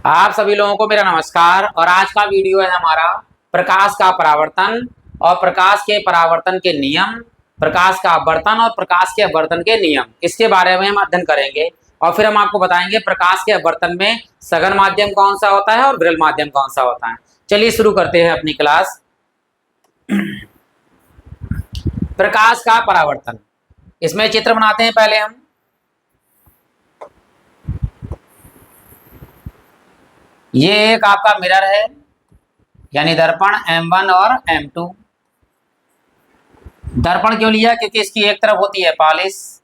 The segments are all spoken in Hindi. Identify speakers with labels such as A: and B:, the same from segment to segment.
A: आप सभी लोगों को मेरा नमस्कार। और आज का वीडियो है हमारा प्रकाश का परावर्तन और प्रकाश के परावर्तन के नियम, प्रकाश का अपवर्तन और प्रकाश के अपवर्तन के नियम, इसके बारे में हम अध्ययन करेंगे। और फिर हम आपको बताएंगे प्रकाश के अपवर्तन में सघन माध्यम कौन सा होता है और विरल माध्यम कौन सा होता है। चलिए शुरू करते हैं अपनी क्लास। प्रकाश का परावर्तन, इसमें चित्र बनाते हैं पहले हम। ये एक आपका मिरर है, यानी दर्पण M1 और M2। दर्पण क्यों लिया? क्योंकि इसकी एक तरफ होती है पॉलिश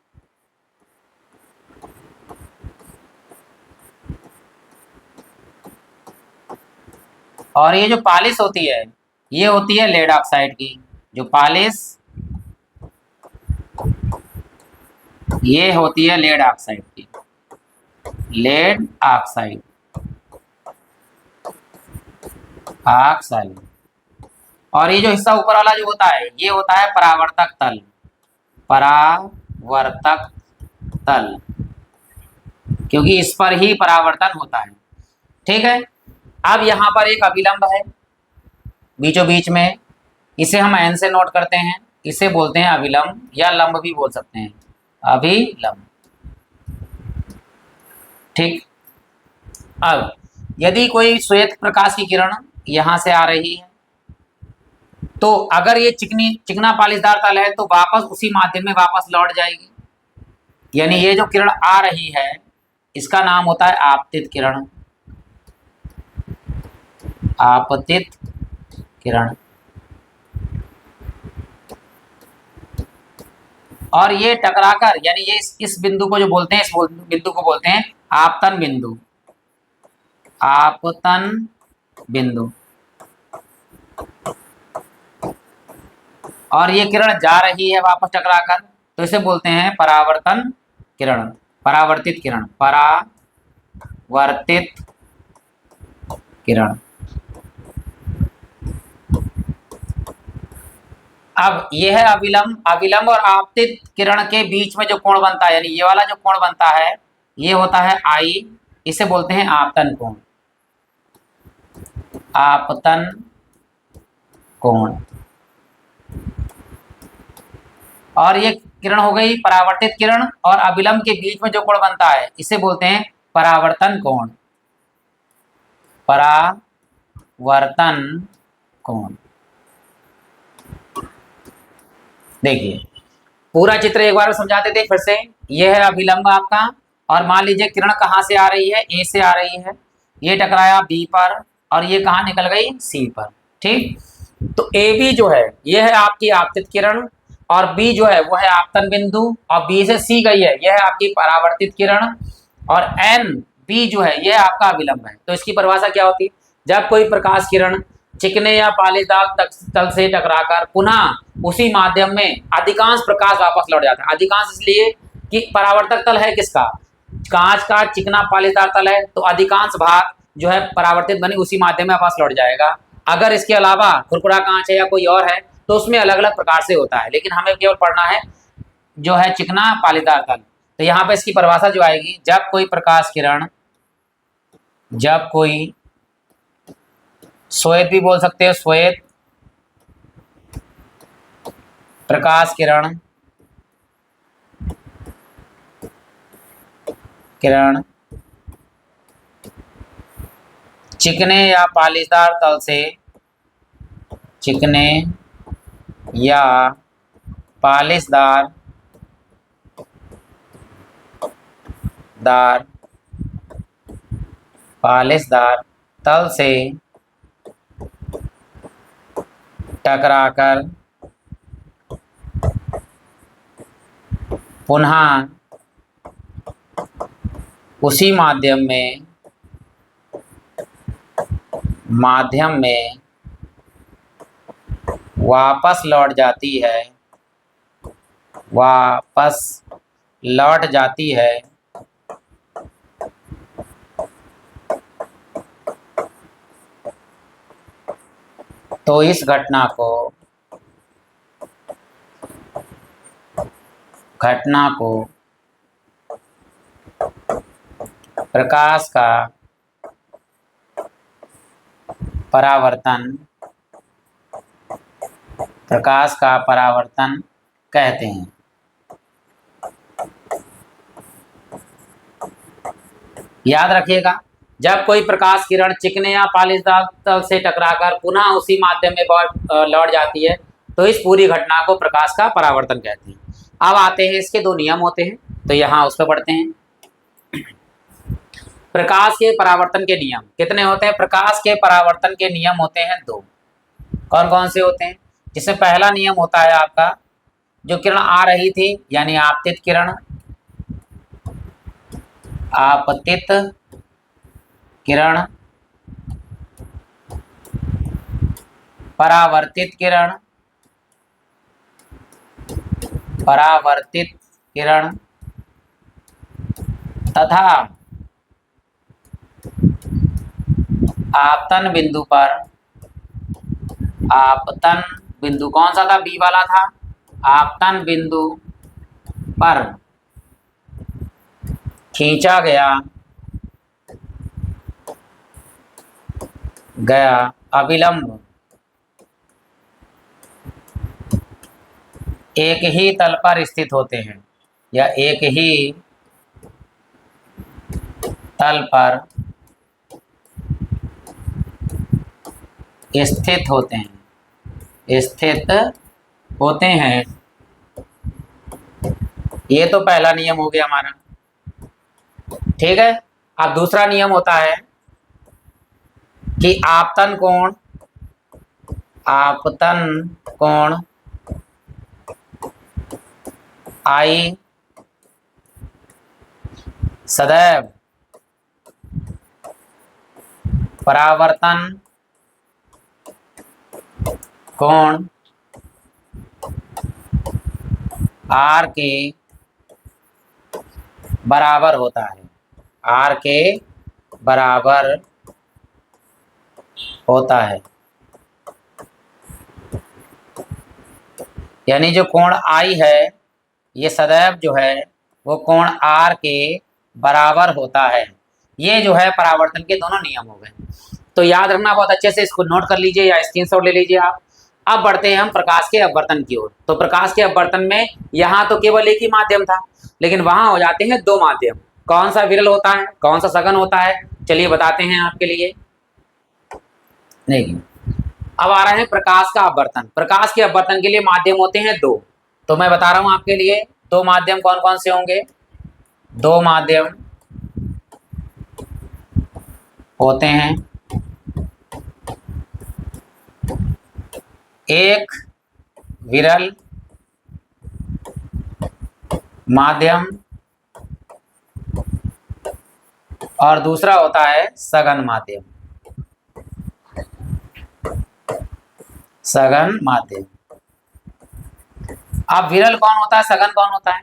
A: और ये जो पॉलिश होती है ये होती है लेड ऑक्साइड की। जो पॉलिश ये होती है लेड ऑक्साइड की, लेड ऑक्साइड ऑक्साइड। और ये जो हिस्सा ऊपर वाला जो होता है ये होता है परावर्तक तल, परावर्तक तल, क्योंकि इस पर ही परावर्तन होता है। ठीक है। अब यहाँ पर एक अभिलंब है बीचों बीच में, इसे हम एन से नोट करते हैं। इसे बोलते हैं अभिलंब या लंब भी बोल सकते हैं, अभिलंब। ठीक। अब यदि कोई श्वेत प्रकाश की किरण यहाँ से आ रही है तो अगर ये चिकना पालिशदार तल है तो वापस उसी माध्यम में वापस लौट जाएगी। यानी ये जो किरण आ रही है इसका नाम होता है आपतित किरण, आपतित किरण। और ये टकराकर, यानी ये इस बिंदु को जो बोलते हैं, इस बिंदु को बोलते हैं आपतन बिंदु, आपतन बिंदु। और ये किरण जा रही है वापस टकराकर, तो इसे बोलते हैं परावर्तन किरण, परावर्तित किरण, परावर्तित किरण। अब यह है अविलंब। अविलंब और आपतित किरण के बीच में जो कोण बनता है, यानी ये वाला जो कोण बनता है ये होता है आई, इसे बोलते हैं आपतन कोण, आपतन कोण। और ये किरण हो गई परावर्तित किरण, और अविलंब के बीच में जो कोण बनता है इसे बोलते हैं परावर्तन कोण, परावर्तन कोण। देखिए पूरा चित्र एक बार समझाते थे फिर से। यह है अभिलंब आपका, और मान लीजिए किरण कहाँ से आ रही है, ए से आ रही है, ये टकराया बी पर और ये कहाँ निकल गई, सी पर। ठीक। तो ए बी जो है यह है आपकी आपतित किरण, और बी जो है वो है आपतन बिंदु, और बी से सी गई है यह है आपकी परावर्तित किरण, और एन बी जो है यह आपका अभिलंब है। तो इसकी परिभाषा क्या होती है? जब कोई प्रकाश किरण चिकने या पालीदार तल से टकराकर पुनः उसी माध्यम में अधिकांश प्रकाश वापस लौट जाता है। अधिकांश इसलिए कि परावर्तक तल है किसका, कांच का चिकना पालीदार तल है, तो अधिकांश भाग जो है परावर्तित बनी उसी माध्यम में वापस लौट जाएगा। अगर इसके अलावा खुरखुरा कांच है या कोई और है तो उसमें अलग अलग प्रकार से होता है, लेकिन हमें केवल पढ़ना है जो है चिकना पालीदार तल। तो यहाँ पे इसकी परिभाषा जो आएगी, जब कोई प्रकाश किरण, जब कोई श्वेत भी बोल सकते हो, श्वेत प्रकाश किरण, किरण चिकने या पालिशदार तल से, चिकने या पालिशदार पालिशदार तल से टकराकर पुनः उसी माध्यम में वापस लौट जाती है, वापस लौट जाती है, तो इस घटना को प्रकाश का परावर्तन, प्रकाश का परावर्तन कहते हैं। याद रखिएगा, जब कोई प्रकाश किरण चिकने या पालिशदार तल से टकराकर पुनः उसी माध्यम में लौट जाती है तो इस पूरी घटना को प्रकाश का परावर्तन कहते हैं। अब आते हैं, इसके दो नियम होते हैं, तो यहाँ उस पर पढ़ते हैं। प्रकाश के परावर्तन के नियम कितने होते हैं? प्रकाश के परावर्तन के नियम होते हैं दो। कौन कौन से होते हैं? जिसमें पहला नियम होता है आपका, जो किरण आ रही थी यानी आपतित किरण, आपतित किरण, परावर्तित किरण, परावर्तित किरण तथा आपतन बिंदु पर, आपतन बिंदु कौन सा था? बी वाला था। आपतन बिंदु पर खींचा गया अभिलंब एक ही तल पर स्थित होते हैं, या एक ही तल पर स्थित होते हैं, स्थित होते हैं। ये तो पहला नियम हो गया हमारा, ठीक है। अब दूसरा नियम होता है कि आपतन कोण, आपतन कोण आई सदैव परावर्तन कोण आर के बराबर होता है, आर के बराबर होता है। यानी जो कोण आई है ये सदैव जो है वो कोण आर के बराबर होता है। ये जो है परावर्तन के दोनों नियम हो गए, तो याद रखना, बहुत अच्छे से इसको नोट कर लीजिए या स्क्रीनशॉट ले लीजिए आप। अब बढ़ते हैं हम प्रकाश के अपवर्तन की ओर। तो प्रकाश के अपवर्तन में यहाँ तो केवल एक ही माध्यम था, लेकिन वहां हो जाते हैं दो माध्यम। कौन सा विरल होता है, कौन सा सघन होता है, चलिए बताते हैं आपके लिए। नहीं, अब आ रहे हैं प्रकाश का अपवर्तन। प्रकाश के अपवर्तन के लिए माध्यम होते हैं दो, तो मैं बता रहा हूं आपके लिए दो माध्यम कौन कौन से होंगे। दो माध्यम होते हैं, एक विरल माध्यम और दूसरा होता है सघन माध्यम, सघन माध्यम। अब विरल कौन होता है, सघन कौन होता है?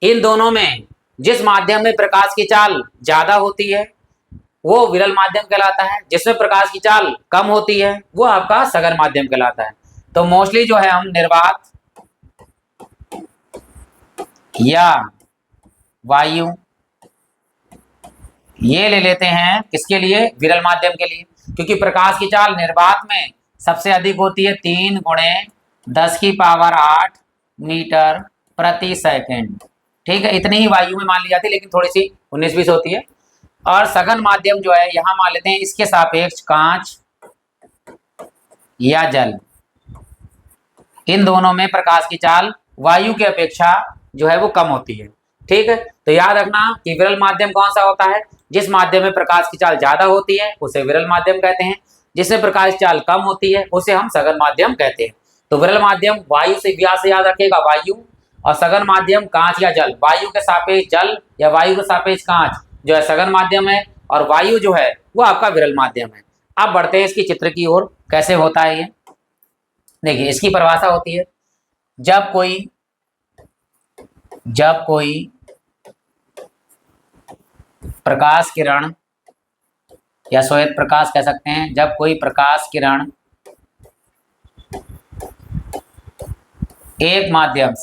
A: इन दोनों में जिस माध्यम में प्रकाश की चाल ज्यादा होती है वो विरल माध्यम कहलाता है, जिसमें प्रकाश की चाल कम होती है वो आपका सघन माध्यम कहलाता है। तो मोस्टली जो है हम निर्वात या वायु ये ले लेते हैं, किसके लिए? विरल माध्यम के लिए, क्योंकि प्रकाश की चाल निर्वात में सबसे अधिक होती है 3 × 10⁸ मीटर प्रति सेकंड, ठीक है। इतनी ही वायु में मान ली जाती है, लेकिन थोड़ी सी 19-20 होती है। और सघन माध्यम जो है यहां मान लेते हैं इसके सापेक्ष कांच या जल, इन दोनों में प्रकाश की चाल वायु की अपेक्षा जो है वो कम होती है, ठीक है। तो याद रखना कि विरल माध्यम कौन सा होता है? जिस माध्यम में प्रकाश की चाल ज्यादा होती है उसे विरल माध्यम कहते हैं, जिसमें प्रकाश की चाल कम होती है उसे हम सघन माध्यम कहते हैं। तो विरल माध्यम वायु से व्यास से याद रखिएगा वायु, और सघन माध्यम कांच या जल। वायु के सापेक्ष जल या वायु के सापेक्ष कांच जो है सघन माध्यम है, और वायु जो है वो आपका विरल माध्यम है। अब बढ़ते हैं इसकी चित्र की ओर, कैसे होता है ये देखिए। इसकी परिभाषा होती है, जब कोई प्रकाश किरण या श्वेत प्रकाश कह सकते हैं, जब कोई प्रकाश किरण एक माध्यम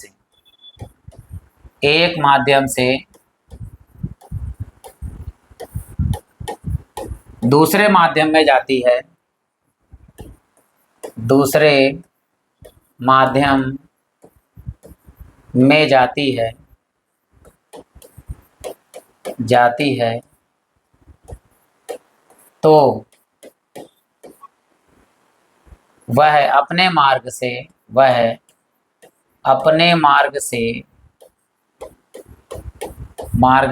A: से दूसरे माध्यम में जाती है, दूसरे माध्यम में जाती है तो वह अपने मार्ग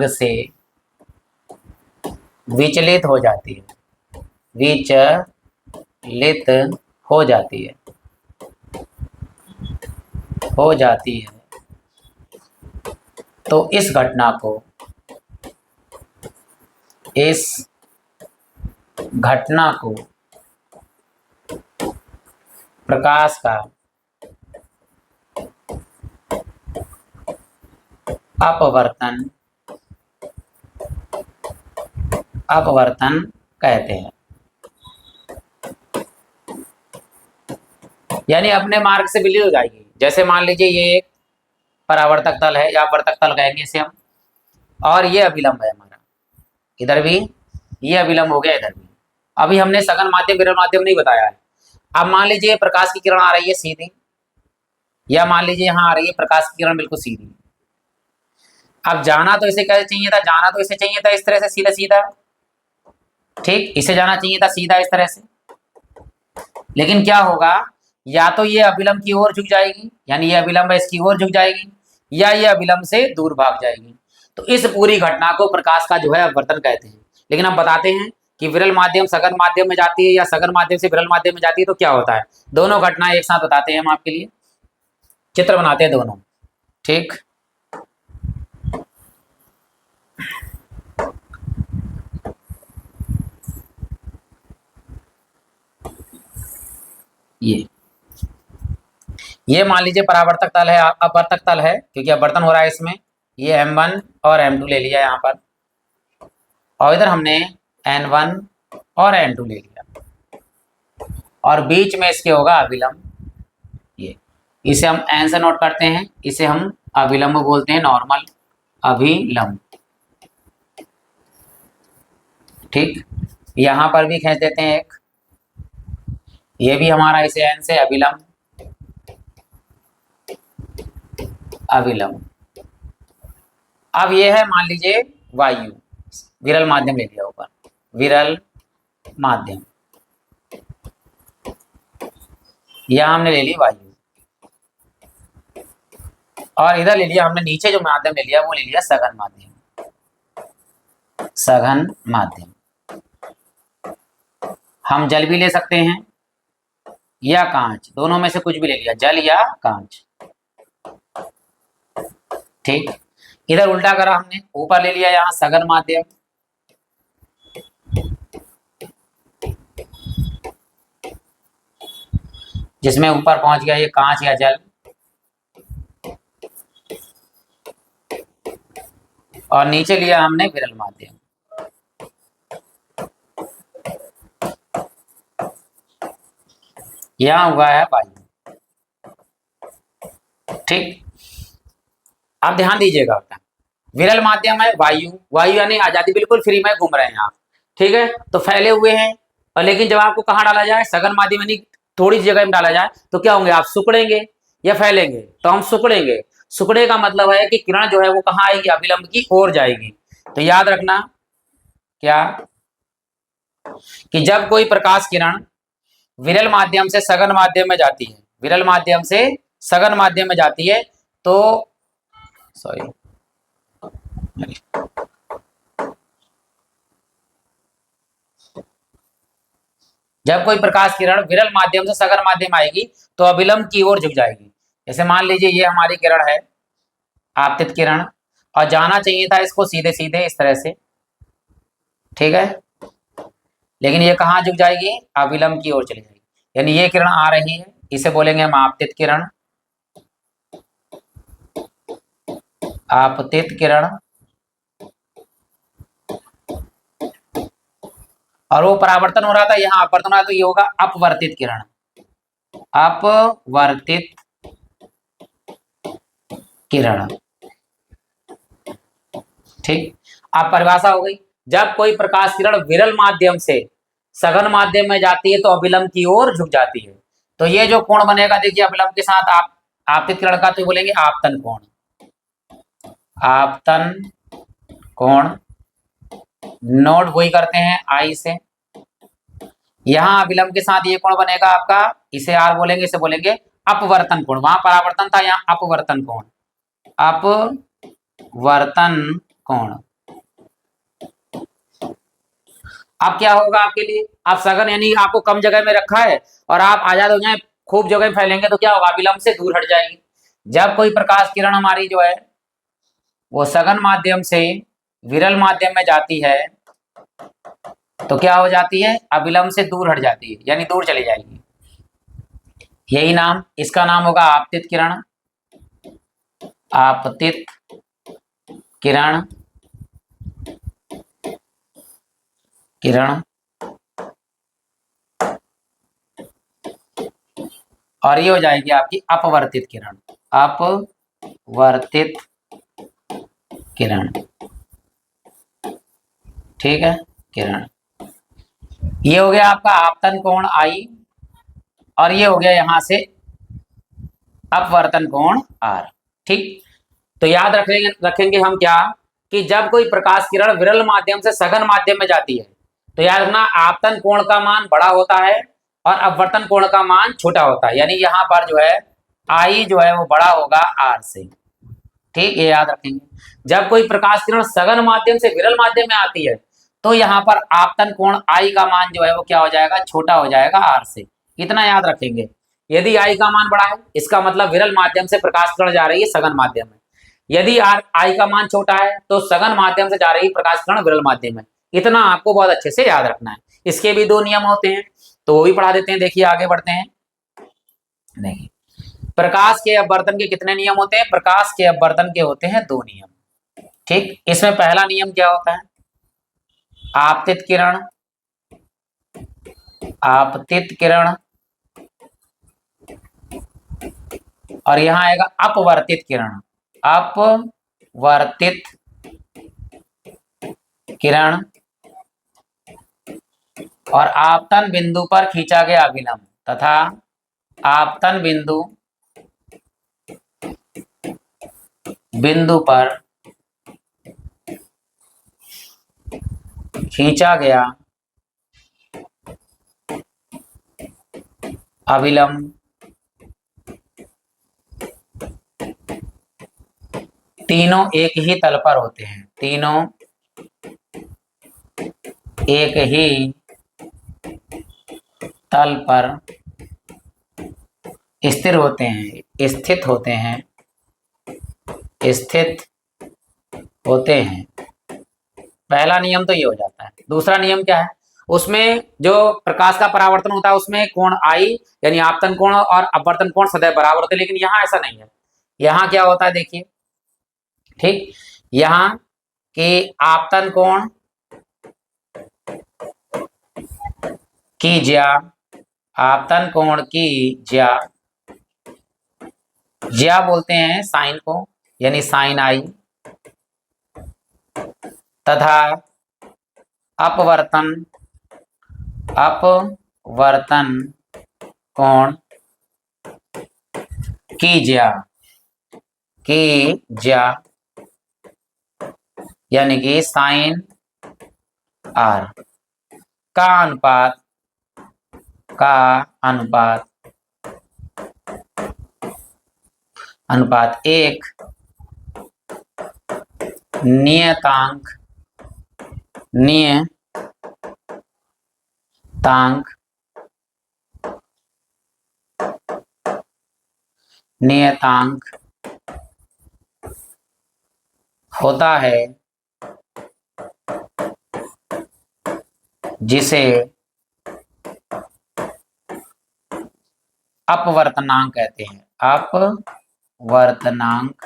A: से विचलित हो जाती है तो इस घटना को प्रकाश का अपवर्तन कहते हैं। यानी अपने मार्ग से विचलित हो जाएगी। जैसे मान लीजिए ये एक परावर्तक तल है या वर्तक तल कहेंगे इसे हम, और ये अभिलंब है हमारा, इधर भी ये अभिलंब हो गया, इधर भी। अभी हमने सघन माध्यम विरल माध्यम नहीं बताया है। अब मान लीजिए प्रकाश की किरण आ रही है सीधी, या मान लीजिए यहाँ आ रही है प्रकाश की किरण बिल्कुल सीधी। अब जाना तो इसे कैसे चाहिए था, जाना तो इसे चाहिए था इस तरह से सीधा सीधा, ठीक, इसे जाना चाहिए था सीधा इस तरह से। लेकिन क्या होगा, या तो ये अभिलंब की ओर झुक जाएगी, यानी ये अभिलंब इसकी ओर झुक जाएगी, या ये अभिलंब से दूर भाग जाएगी। तो इस पूरी घटना को प्रकाश का जो है अपवर्तन कहते हैं। लेकिन हम बताते हैं कि विरल माध्यम सघन माध्यम में जाती है या सघन माध्यम से विरल माध्यम में जाती है तो क्या होता है। दोनों घटनाएं एक साथ बताते हैं हम आपके लिए, चित्र बनाते हैं दोनों, ठीक। ये मान लीजिए परावर्तक तल है, अपवर्तक तल है, क्योंकि अपवर्तन हो रहा है इसमें। ये M1 और M2 ले लिया यहाँ पर, और इधर हमने N1 और N2 ले लिया, और बीच में इसके होगा अभिलंब। ये इसे हम N से नोट करते हैं, इसे हम अभिलंब बोलते हैं, नॉर्मल अभिलंब, ठीक। यहाँ पर भी खींच देते हैं एक, ये भी हमारा इसे N से अभिलंब, अब ये है मान लीजिए वायु, विरल माध्यम ले लिया ऊपर, विरल माध्यम, यहां हमने ले ली वायु, और इधर ले लिया हमने नीचे जो माध्यम ले लिया वो ले लिया सघन माध्यम। हम जल भी ले सकते हैं या कांच, दोनों में से कुछ भी ले लिया, जल या कांच, ठीक। इधर उल्टा करा हमने, ऊपर ले लिया यहाँ सघन माध्यम, जिसमें ऊपर पहुंच गया ये कांच या जल, और नीचे लिया हमने विरल माध्यम। यहां हुआ है वायु, ठीक। अब ध्यान दीजिएगा, विरल माध्यम है वायु, वायु यानी आजादी, बिल्कुल फ्री में घूम रहे हैं आप, ठीक है। तो फैले हुए हैं, और लेकिन जब आपको कहाँ डाला जाए, सघन माध्यम यानी थोड़ी जगह में डाला जाए, तो क्या होंगे आप, सिकुड़ेंगे या फैलेंगे। तो हम सिकुड़ेंगे, सिकुड़े का मतलब है कि किरण जो है वो कहाँ आएगी, अभिलंब की ओर जाएगी। तो याद रखना क्या, कि जब कोई प्रकाश किरण विरल माध्यम से सघन माध्यम में जाती है, विरल माध्यम से सघन माध्यम में जाती है, तो सॉरी जब कोई प्रकाश किरण विरल माध्यम से सघन माध्यम आएगी तो अभिलंब की ओर झुक जाएगी। जैसे मान लीजिए ये हमारी किरण है, आपतित किरण, और जाना चाहिए था इसको सीधे सीधे इस तरह से, ठीक है। लेकिन ये कहाँ झुक जाएगी, अभिलंब की ओर चली जाएगी। यानी ये किरण आ रही है, इसे बोलेंगे हम आपतित किरण, आपतित किरण, और वो परावर्तन हो रहा था, यहाँ अपवर्तन हो रहा था, तो ये होगा अपवर्तित किरण, अपवर्तित किरण, ठीक। अब परिभाषा हो गई, जब कोई प्रकाश किरण विरल माध्यम से सघन माध्यम में जाती है तो अभिलंब की ओर झुक जाती है। तो ये जो कोण बनेगा देखिए अभिलंब के साथ आप आपतित किरण का, तो बोलेंगे आपतन कोण, आपतन कोण। नोट वही करते हैं आई से। यहां अभिलंब के साथ ये कोण बनेगा आपका, इसे आर बोलेंगे, इसे बोलेंगे अपवर्तन कोण। वहां परावर्तन था, यहाँ अपवर्तन कोण, अपवर्तन कोण। अब क्या होगा आपके लिए, आप सघन यानी आपको कम जगह में रखा है और आप आजाद हो जाए, खूब जगह में फैलेंगे तो क्या होगा, अभिलंब से दूर हट जाएंगे। जब कोई प्रकाश किरण हमारी जो है वो सघन माध्यम से विरल माध्यम में जाती है तो क्या हो जाती है, अभिलंब से दूर हट जाती है, यानी दूर चली जाएगी। यही नाम, इसका नाम होगा आपतित किरण, आपतित किरण, किरण। और ये हो जाएगी आपकी अपवर्तित किरण, अपवर्तित किरण। ठीक है, किरण। ये हो गया आपका आपतन कोण आई, और ये हो गया यहां से अपवर्तन कोण आर। ठीक, तो याद रखेंगे हम क्या, कि जब कोई प्रकाश किरण विरल माध्यम से सघन माध्यम में जाती है तो याद रखना आपतन कोण का मान बड़ा होता है और अपवर्तन कोण का मान छोटा होता है, यानी यहाँ पर जो है आई जो है वो बड़ा होगा आर से। ठीक, ये याद रखेंगे। जब कोई प्रकाश किरण सघन माध्यम से विरल माध्यम में आती है तो यहाँ पर आपतन कोण आई का मान जो है वो क्या हो जाएगा, छोटा हो जाएगा आर से। इतना याद रखेंगे। यदि आई का मान बड़ा है इसका मतलब विरल माध्यम से प्रकाश किरण जा रही है सघन माध्यम में, यदि आई का मान छोटा है तो सघन माध्यम से जा रही प्रकाश किरण विरल माध्यम में। इतना आपको बहुत अच्छे से याद रखना है। इसके भी दो नियम होते हैं तो वो भी पढ़ा देते हैं। देखिए आगे बढ़ते हैं। नहीं, प्रकाश के अपवर्तन के कितने नियम होते हैं, प्रकाश के अपवर्तन के होते हैं दो नियम। ठीक, इसमें पहला नियम क्या होता है, आपतित किरण, आपतित किरण, और यहां आएगा अपवर्तित किरण, अपवर्तित किरण, और आपतन बिंदु पर खींचा गया अभिलंब तथा आपतन बिंदु पर खींचा गया अभिलंब तीनों एक ही तल पर होते हैं, तीनों एक ही तल पर स्थिर होते हैं, स्थित होते हैं, स्थित होते हैं। पहला नियम तो ये हो जाता है। दूसरा नियम क्या है, उसमें जो प्रकाश का परावर्तन होता है उसमें कोण आई यानी आपतन कोण और अपवर्तन कोण सदैव बराबर होते हैं, लेकिन यहाँ ऐसा नहीं है। यहाँ क्या होता है देखिए, ठीक, यहाँ के आपतन कोण की ज्या, आपतन कोण की ज्या बोलते हैं साइन को, यानी साइन आई, तथा अपवर्तन कोण की ज्या यानी कि साइन आर का अनुपात एक नियतांक होता है, जिसे अपवर्तनांक कहते हैं, अपवर्तनांक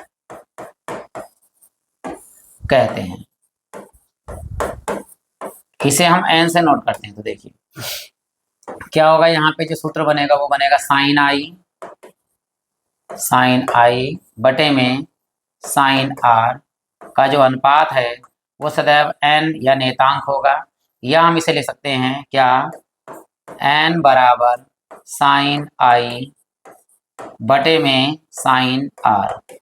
A: कहते हैं। इसे हम एन से नोट करते हैं। तो देखिए क्या होगा, यहाँ पे जो सूत्र बनेगा वो बनेगा साइन आई बटे में साइन आर का जो अनुपात है वो सदैव एन या नेतांक होगा, या हम इसे ले सकते हैं क्या, एन बराबर साइन आई बटे में साइन आर।